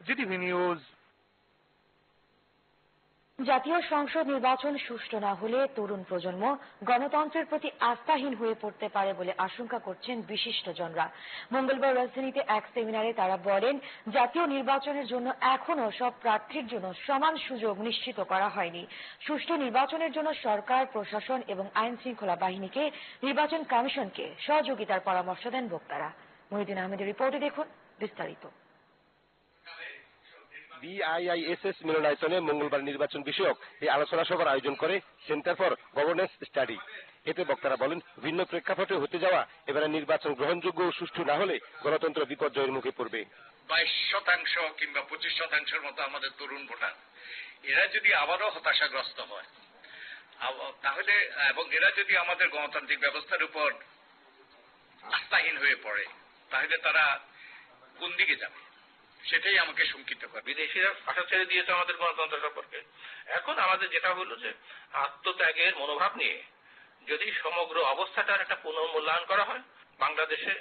GTV news. জাতীয় সংসদ নির্বাচন সুষ্ঠু না হলে তরুণ প্রজন্ম গণতন্ত্রের প্রতি আস্থাহীন হয়ে পড়তে পারে বলে আশঙ্কা করছেন বিশিষ্টজনরা। মঙ্গলবার রাজধানীতে এক সেমিনারে তারা বলেন, জাতীয় নির্বাচনের জন্য এখনও সব প্রার্থীর জন্য সমান সুযোগ নিশ্চিত করা হয়নি। সুষ্ঠু নির্বাচনের জন্য সরকার, প্রশাসন এবং আইন শৃঙ্খলা বাহিনীকে নির্বাচন কমিশনকে সহযোগিতার পরামর্শ দেন বক্তারা। মহিউদ্দিন আহমেদের রিপোর্টে দেখুন বিস্তারিত। বিআইআইএসএস মিলনায়তনে মঙ্গলবার নির্বাচন বিষয়ক এই আলোচনা সভার আয়োজন করে সেন্টার ফর গভর্নেন্স স্টাডি। এতে বক্তারা বলেন, ভিন্ন প্রেক্ষাপটে হতে যাওয়া এবারে নির্বাচন গ্রহণযোগ্য ও সুষ্ঠু না হলে গণতন্ত্র বিপর্যয়ের মুখে পড়বে। 22% কিংবা 25%-এর মতো আমাদের তরুণ ভোটার, এরা যদি আবারও হতাশাগ্রস্ত হয় তাহলে, এবং এরা যদি আমাদের গণতান্ত্রিক ব্যবস্থার উপর আস্থাহীন হয়ে পড়ে, তাহলে তারা কোন দিকে যাবে সেটাই আমাকে শঙ্কিত করে। বিদেশিরা আশা ছেড়ে দিয়েছে আমাদের গণতন্ত্র সম্পর্কে। এখন আমাদের যেটা হলো যে আত্মত্যাগের মনোভাব নিয়ে যদি সমগ্র অবস্থাটার একটা পুনর্মূল্যায়ন করা হয়, বাংলাদেশে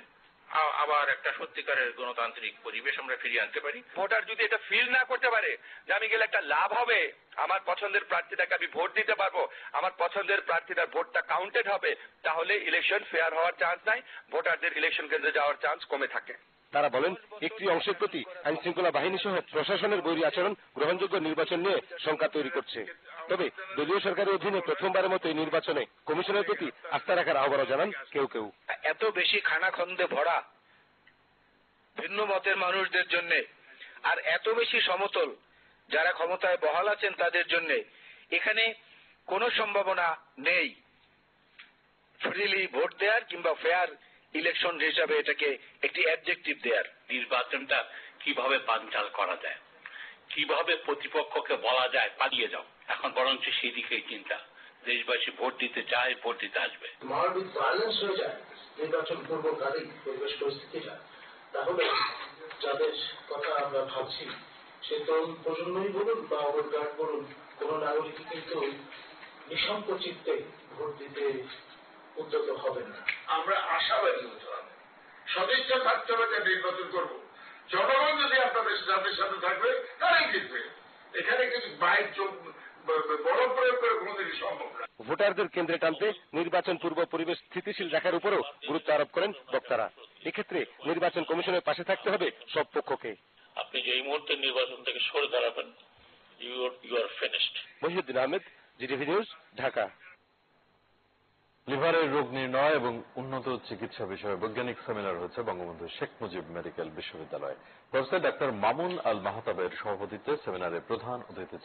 আবার একটা সত্যিকারের গণতান্ত্রিক পরিবেশ আমরা ফিরিয়ে আনতে পারি। ভোটার যদি এটা ফিল না করতে পারে যে আমি গেলে একটা লাভ হবে, আমার পছন্দের প্রার্থীটাকে আমি ভোট দিতে পারবো, আমার পছন্দের প্রার্থীটার ভোটটা কাউন্টেড হবে, তাহলে ইলেকশন ফেয়ার হওয়ার চান্স নাই, ভোটারদের ইলেকশন কেন্দ্রে যাওয়ার চান্স কমে থাকে। তারা বলেন, একটি অংশের প্রতি আইন শৃঙ্খলা বাহিনী সহ প্রশাসনের বৈরী আচরণ গ্রহণযোগ্য নির্বাচন নিয়ে শঙ্কা তৈরি করছে। তবে দলীয় সরকারের অধীনে প্রথমবারের মতো এই নির্বাচনে কমিশনের প্রতি আস্থা রাখার আহ্বানও জানান কেউ কেউ। এত বেশি খানাখন্দে ভরা ভিন্ন মতের মানুষদের জন্য, আর এত বেশি সমতল যারা ক্ষমতায় বহাল আছেন তাদের জন্য এখানে কোনো সম্ভাবনা নেই ফ্রিলি ভোট দেওয়ার কিংবা ফেয়ার ইলেকশন হিসাবে এটাকে একটি অ্যাডজেক্টিভ দেওয়ার। নির্বাচনটা কিভাবে বানচাল করা যায়, কিভাবে প্রতিপক্ষকে বলা যায় পালিয়ে যাও, এখন বরঞ্চ সেই দিকেই চিন্তা। দেশবাসী ভোট দিতে চায়, ভোট দিতে আসবে। মানবিক ভায়োলেন্স হয়ে যায় নির্বাচন পূর্বকালীন পরিবেশ পরিস্থিতিটা, তাহলে যাদের কথা আমরা ভাবছি সে তরুণ প্রজন্মই বলুন বা ওভার গার্ড বলুন, কোন নাগরিকই কিন্তু নিঃসঙ্ক চিত্তে ভোট দিতে উদ্যত হবে না। আমরা আশাবাদী হতে হবে, সদিচ্ছা থাকতে হবে যে নির্বাচন করব। জনগণ যদি আপনাদের যাদের সাথে থাকবে তারাই জিতবে। এখানে কিন্তু বাইক চোখ বড় প্রয়োগ করে কোনোদিনই সম্ভব না। ভোটারদের কেন্দ্রে টানতে নির্বাচন পূর্ব পরিবেশ স্থিতিশীল রাখার উপরও গুরুত্ব আরোপ করেন বক্তারা। এক্ষেত্রে নির্বাচন কমিশনের পাশে থাকতে হবে সব পক্ষকে। আপনি যে এই মুহূর্তে নির্বাচন থেকে সরে দাঁড়াবেন, you are finished. Mohiuddin Ahmed, GTV news, Dhaka. লিভারের রোগ নির্ণয় এবং উন্নত চিকিৎসা বিষয়ে বৈজ্ঞানিক সেমিনার হচ্ছে বঙ্গবন্ধু শেখ মুজিব মেডিকেল বিশ্ববিদ্যালয়ে। প্রফেসর ডাক্তার মামুন আল মাহতাবের সভাপতিত্বে সেমিনারে প্রধান অতিথি